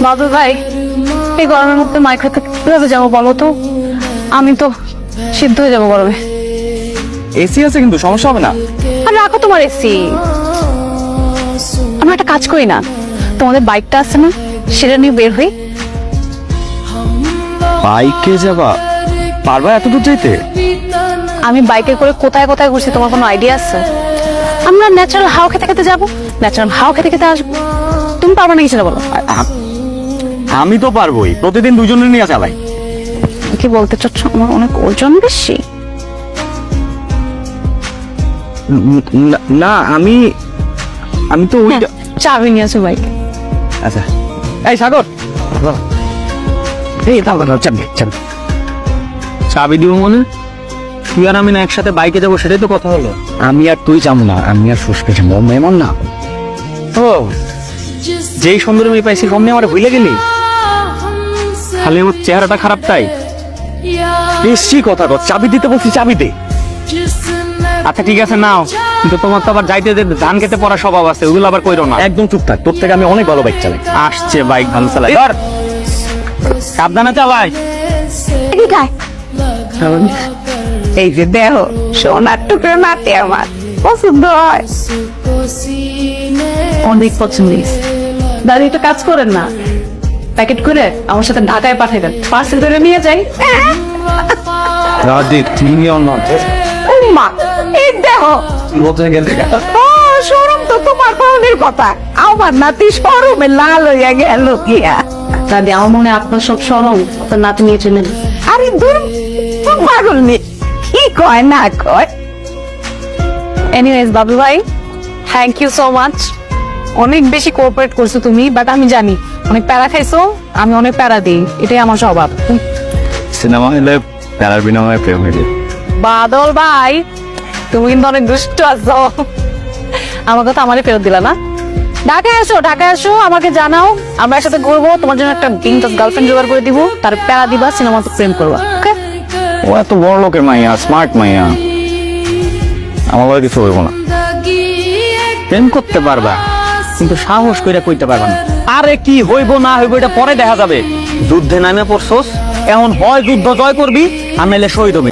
বাদল ভাই, এই গরমের মধ্যে মাইক খেতে কিভাবে যাবো বলো তো? আমি তো সিদ্ধ হয়ে যাবো গরমে। এসি আছে কিন্তু সমস্যা হবে না। আর রাখো তোমার এসি। আমরা একটা কাজ করি না, তোমাদের বাইকটা আছে না, সেটা নিয়ে বের হই। বাইকে যাবা? পারবা এত দূর যেতে? আমি বাইকে করে কোথায় কোথায় ঘুরছি, তোমার কোনো আইডিয়া আছে? আমরা ন্যাচারাল হাওয়া খেতে খেতে যাবো, ন্যাচারাল হাওয়া খেতে খেতে আসবো। তুমি পারবে নাকি সেটা বলো। আমি তো পারবোই, প্রতিদিন দুজনে নিয়ে চালাই। কি বলতে চাচ্ছ, আমার অনেক ওজন বেশি? না আমি তো ওই চাবি নিয়ে আসো বাইকে। আচ্ছা এই সাগর, এই দাও দাও চাবি চাবি চাবি দিব মনে। তুই আর আমি না একসাথে বাইকে যাবো, সেটাই তো কথা হলো। আমি আর তুই যাবো না, আমি আর সুস্কে যাবো, মেমন না। ও যেই সুন্দর মেয়ে পাইছি কমনি আমার ভুলে গেলি? খালি ওর চেহারাটা খারাপ তাই? বেশি কথা কর, চাবি দিতে বলছি, চাবি দে। আচ্ছা ঠিক আছে নাও, কিন্তু তোমার তো আবার যাইতে ধান খেতে পড়া স্বভাব আছে, ওগুলো আবার কইরো না। একদম চুপ থাক, তোর থেকে আমি অনেক ভালো বাইক চালাই। আসছে বাইক ভালো চালাই, ধর সাবধানে চালাই। এই যে দেহ সোনার টুকরো নাতে আমার পছন্দ হয়, অনেক পছন্দ। দাদি একটা কাজ করেন না, প্যাকেট করে আমার সাথে ঢাকায় পাঠাবেন, পার্সেল করে নিয়ে যাই। রাজি তুমি অন্য মা এই দেহ বলতে গেলে শোরুম তো তোমার পাওনের কথা, আমার নাতি শোরুমে লাল হইয়া গেল গিয়া। দাদি আমার মনে হয় আপনার সব শোরুম আপনার নাতি নিয়ে চলে। আরে দূর পাগল নি, কি কয় না কয়। এনিওয়েজ বাবু ভাই, থ্যাংক ইউ সো মাচ। অনেক বেশি কোঅপারেট করছো তুমি, বাট আমি জানি অনেক প্যারা খাইছো, আমি অনেক প্যারা দিই, এটাই আমার স্বভাব। সিনেমা হলে প্যারার বিনিময়ে প্রেম হয়ে যায়। বাদল ভাই তুমি কিন্তু অনেক দুষ্ট আছো, আমার কথা আমারই ফেরত দিলা না। ঢাকায় আসো, ঢাকায় আসো, আমাকে জানাও, আমরা একসাথে ঘুরবো, তোমার জন্য একটা বিন্দাস গার্লফ্রেন্ড জোগাড় করে দিব, তার প্যারা দিবা, সিনেমাতে প্রেম করবা। ওকে? ও এত বড় লোকের মাইয়া, স্মার্ট মাইয়া, আমার বাড়ি কিছু হইব না। প্রেম করতে পারবা কিন্তু সাহস কইরা কইতে পারবা না। আরে কি হইব না হইব এটা পরে দেখা যাবে। যুদ্ধে নামে পড়ছস, এখন হয় যুদ্ধ জয় করবি আর নাইলে শহীদ হবি।